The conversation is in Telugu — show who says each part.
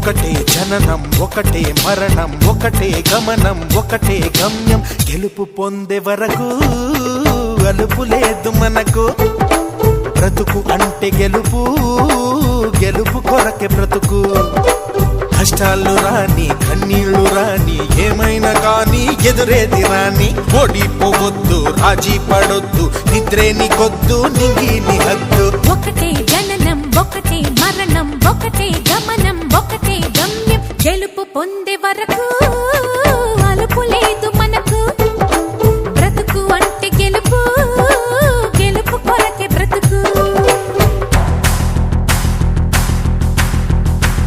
Speaker 1: ఒకటే జననం ఒకటే మరణం ఒకటే గమనం ఒకటే గమ్యం గెలుపు పొందే వరకు అలుపు లేదు మనకు బ్రతుకు అంటే గెలుపు గెలుపు కొరకే బ్రతుకు కష్టాలు రాని కన్నీళ్లు రాని ఏమైనా కానీ ఎదురేది రాని ఓడిపోవద్దు రాజీ పడొద్దు నిద్రే నీకొద్దు నింగి నీ హద్దు
Speaker 2: ఒకటే జననం ఒకటే మరణం ఒకటే గమనం ఒకటే గమ్యం గెలుపు పొందే వరకు